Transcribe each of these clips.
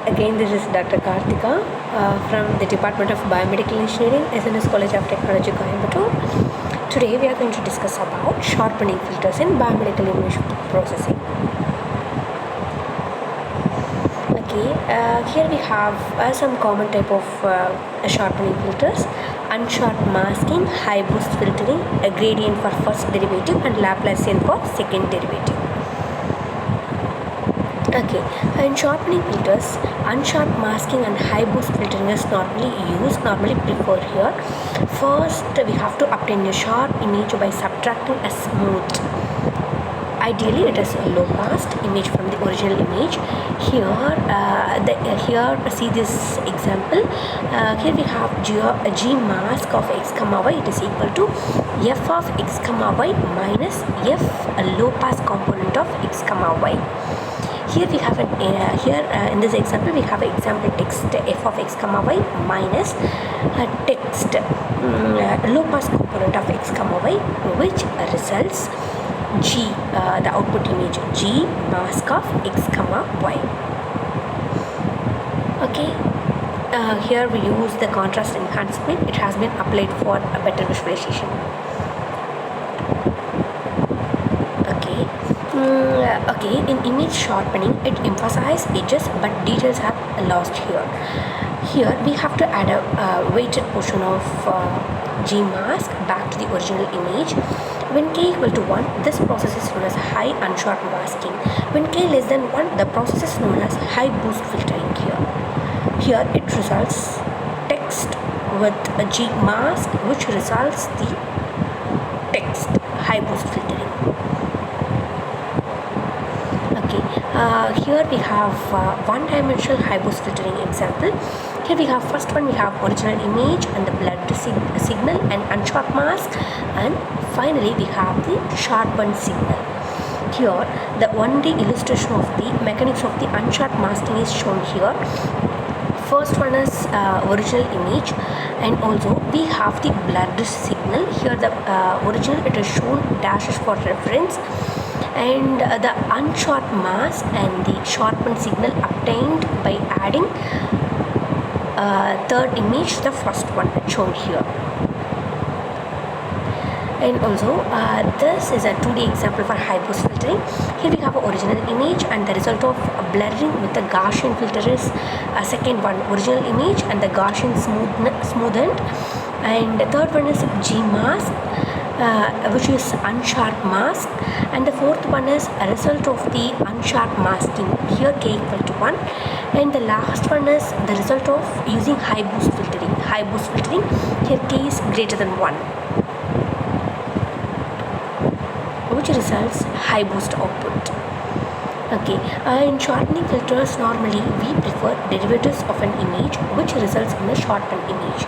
Again, this is Dr. Karthika from the Department of Biomedical Engineering, SNS College of Technology, Coimbatore. Today, we are going to discuss about sharpening filters in biomedical image processing. Okay, here we have some common type of sharpening filters: unsharp masking, high boost filtering, a gradient for first derivative, and Laplacian for second derivative. Okay, in sharpening filters, unsharp masking and high boost filtering is normally preferred here. First, we have to obtain a sharp image by subtracting a smooth. Ideally, it is a low passed image from the original image. Here, see this example. Here we have G mask of x comma y. It is equal to f of x comma y minus f, a low pass component of x comma y. Here we have in this example we have example text f of x comma y minus text low pass component of x comma y, which results G, the output image G mask of x comma y. Okay, here we use the contrast enhancement. It has been applied for a better visualization. Okay, in image sharpening, it emphasizes edges but details are lost here. Here we have to add a weighted portion of G mask back to the original image. When k equal to 1, this process is known as high unsharp masking. When k less than 1, the process is known as high boost filtering here. Here it results text with a G mask, which results the text high boost filtering. Here we have one-dimensional high boost filtering example. Here we have first one, we have original image and the blurred signal and unsharp mask, and finally we have the sharpened signal. Here the 1D illustration of the mechanics of the unsharp masking is shown here. First one is original image, and also we have the blurred signal. Here the original, it is shown dashes for reference, and the unsharp mask and the sharpened signal obtained by adding third image to the first one shown here. And also this is a 2D example for high boost filtering. Here we have an original image, and the result of blurring with the Gaussian filter is a second one, original image and the Gaussian smoothened, and the third one is G mask, which is unsharp mask, and the fourth one is a result of the unsharp masking. Here k equal to 1, and the last one is the result of using high boost filtering. High boost filtering, here k is greater than 1, which results high boost output. Okay, in sharpening filters, normally we prefer derivatives of an image, which results in a sharpened image.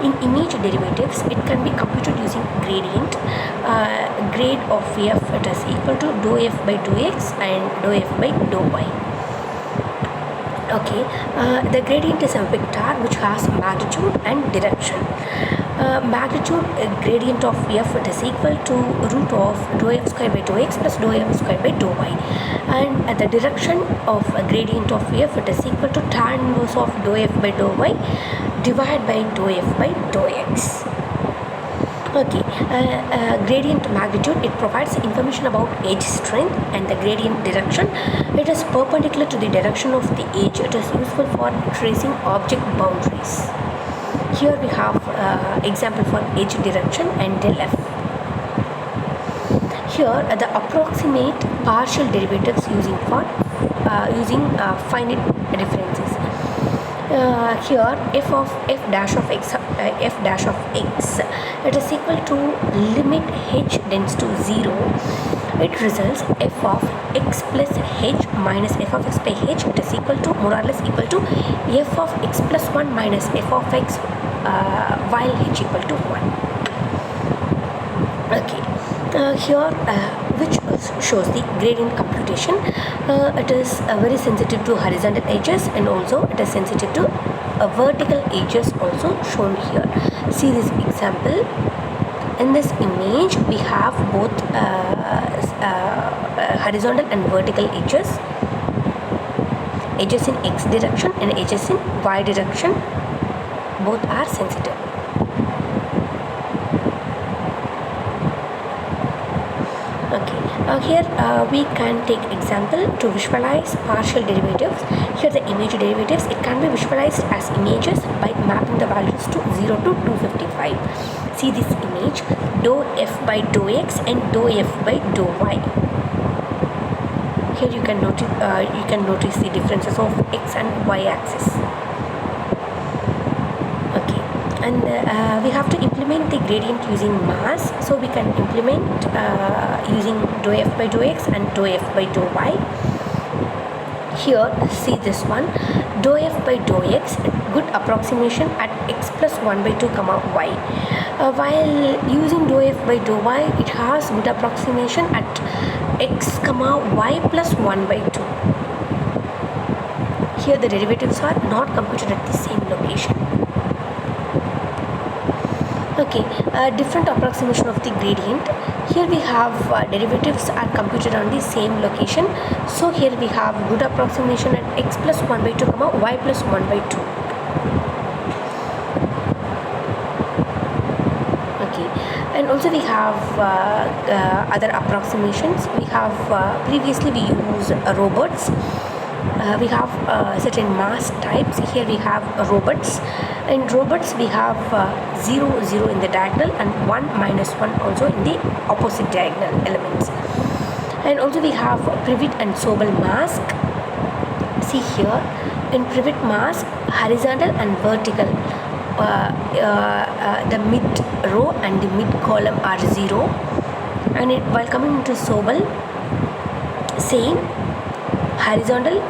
In image derivatives, it can be computed using gradient. Grade of f, it is equal to dou f by dou x and dou f by dou y. Okay, the gradient is a vector which has magnitude and direction. Magnitude gradient of f, it is equal to root of dou f square by dou x plus dou f square by dou y, and the direction of gradient of f, it is equal to tan inverse of dou f by dou y divided by dou f by dou x. Okay, gradient magnitude, it provides information about edge strength, and the gradient direction, it is perpendicular to the direction of the edge. It is useful for tracing object boundaries. Here we have example for edge direction and del f. Here the approximate partial derivatives using finite differences. Here f of f dash of x, it is equal to limit h tends to 0. It results f of x plus h minus f of x by h, it is equal to more or less equal to f of x plus 1 minus f of x while h equal to 1. Okay, here which shows the gradient computation. It is very sensitive to horizontal edges, and also it is sensitive to vertical edges also shown here. See this example. In this image we have both horizontal and vertical edges. edges in x direction and edges in y direction. Both are sensitive. Okay, here we can take example to visualize partial derivatives. Here the image derivatives, it can be visualized as images by mapping the values to 0 to 255. See this image, dou f by dou x and dou f by dou y. Here you can notice the differences of x and y axis. Okay, and we have to implement the gradient using mass, so we can implement using dou f by dou x and dou f by dou y. Here see this one, dou f by dou x, good approximation at x plus 1 by 2 comma y. While using dou f by dou y, it has good approximation at x comma y plus 1 by 2. Here the derivatives are not computed at the same location. Okay, different approximation of the gradient. Here we have derivatives are computed on the same location. So here we have good approximation at x plus 1 by 2 comma y plus 1 by 2. Okay, and also we have other approximations. We have previously we use robots. We have certain mass types. Here we have robots. In robots we have 0 0 in the diagonal and 1 minus 1 also in the opposite diagonal elements. And also we have pivot and Sobel mask. See here, in pivot mask, horizontal and vertical, the mid row and the mid column are 0, and while coming to Sobel, same, horizontal,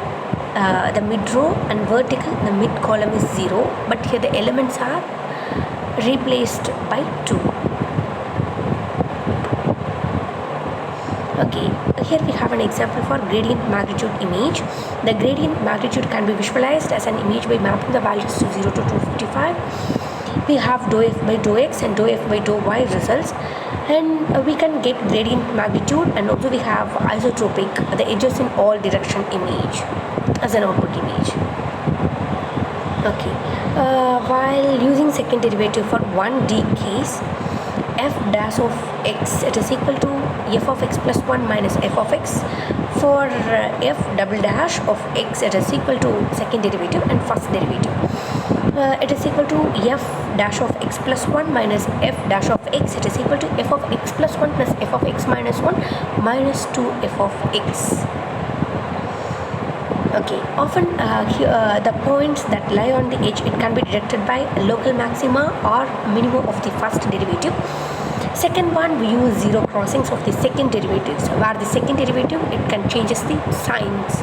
the mid row and vertical, the mid column is 0, but here the elements are replaced by 2. Okay, here we have an example for gradient magnitude image. The gradient magnitude can be visualized as an image by mapping the values to 0 to 255. We have dou f by dou x and dou f by dou y results, and we can get gradient magnitude, and also we have isotropic, the edges in all direction image as an output image. Okay, while using second derivative for 1D case, f dash of x, it is equal to f of x plus 1 minus f of x. For f double dash of x, it is equal to second derivative and first derivative. It is equal to f dash of x plus 1 minus f dash of x. It is equal to f of x plus 1 plus f of x minus 1 minus 2 f of x. Okay, often the points that lie on the edge, it can be detected by local maxima or minimum of the first derivative. Second one, we use zero crossings of the second derivatives, where the second derivative, it can changes the signs.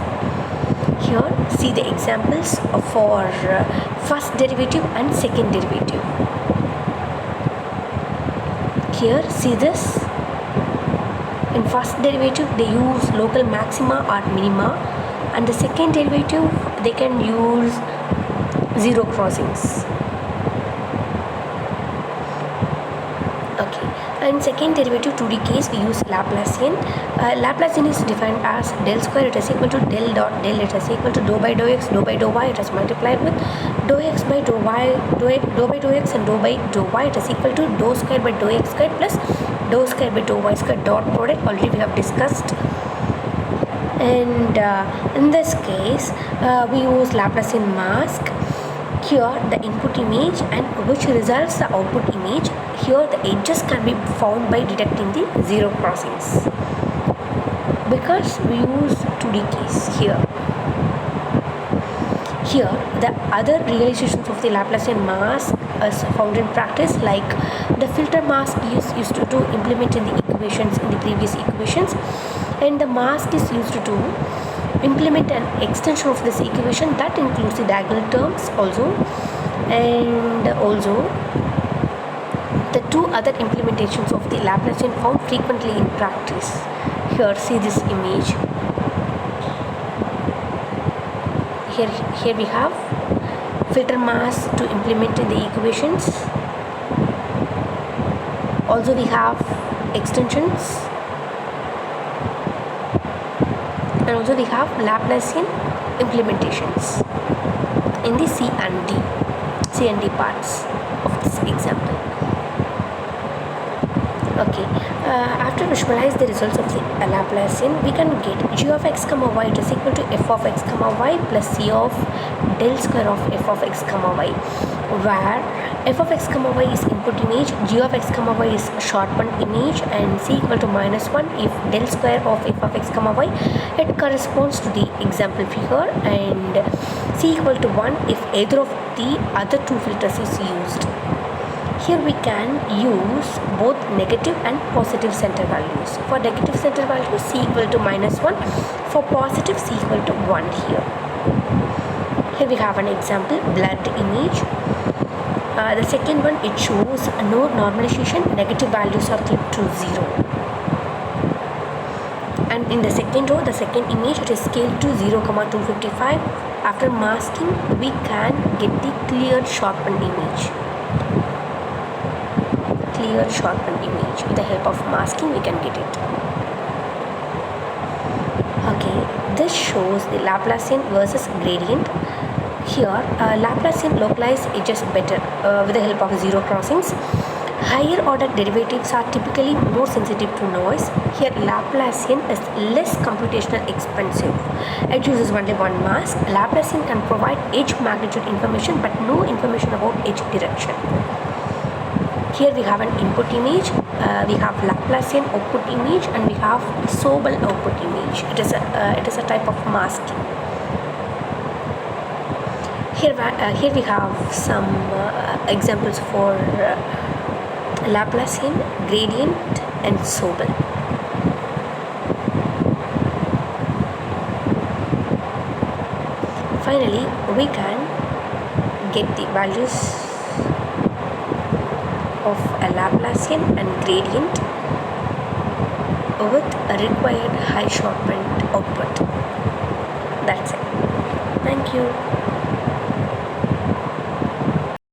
Here see the examples for first derivative and second derivative. Here see this, in first derivative they use local maxima or minima, and the second derivative they can use zero crossings. Okay, and second derivative 2D case, we use Laplacian. Laplacian is defined as del square, it is equal to del dot del, it is equal to dou by dou x, dou by dou y, it is multiplied with dou x by dou y, dou by dou x and dou by dou y, it is equal to dou square by dou x square plus dou square by dou y square dot product. Already we have discussed. And in this case we use Laplacian mask. Here the input image and which results the output image. Here the edges can be found by detecting the zero crossings, because we use 2D case here. Here the other realizations of the Laplacian mask is found in practice, like the filter mask is used to implement in the equations, in the previous equations, and the mask is used to implement an extension of this equation that includes the diagonal terms also, and also the two other implementations of the Laplacian found frequently in practice. Here see this image. Here we have filter mask to implement in the equations. Also we have extensions, and also we have Laplacian implementations in the C and D parts of this example. Okay, after visualize the results of the Laplacian, we can get g of x comma y is equal to f of x comma y plus c of del square of f of x comma y, where f of x comma y is input image, g of x comma y is sharpened image, and c equal to -1 if del square of f of x comma y. It corresponds to the example figure, and c equal to 1 if either of the other two filters is used. Here we can use both negative and positive center values. For negative center value, c equal to -1. For positive, c equal to 1 here. Here we have an example, blurred image. The second one, it shows no normalization, negative values are clipped to 0. And in the second row, the second image, it is scaled to 0,255. After masking, we can get the clear sharpened image. Clear sharpened image. With the help of masking, we can get it. Okay, this shows the Laplacian versus gradient. Here, Laplacian localize edges better with the help of zero crossings. Higher order derivatives are typically more sensitive to noise. Here, Laplacian is less computational expensive. It uses only one mask. Laplacian can provide edge magnitude information but no information about edge direction. Here we have an input image, we have Laplacian output image, and we have Sobel output image. It is a type of masking. Here we have some examples for Laplacian, gradient, and Sobel. Finally, we can get the values of a Laplacian and gradient with a required high sharpened output. That's it. Thank you.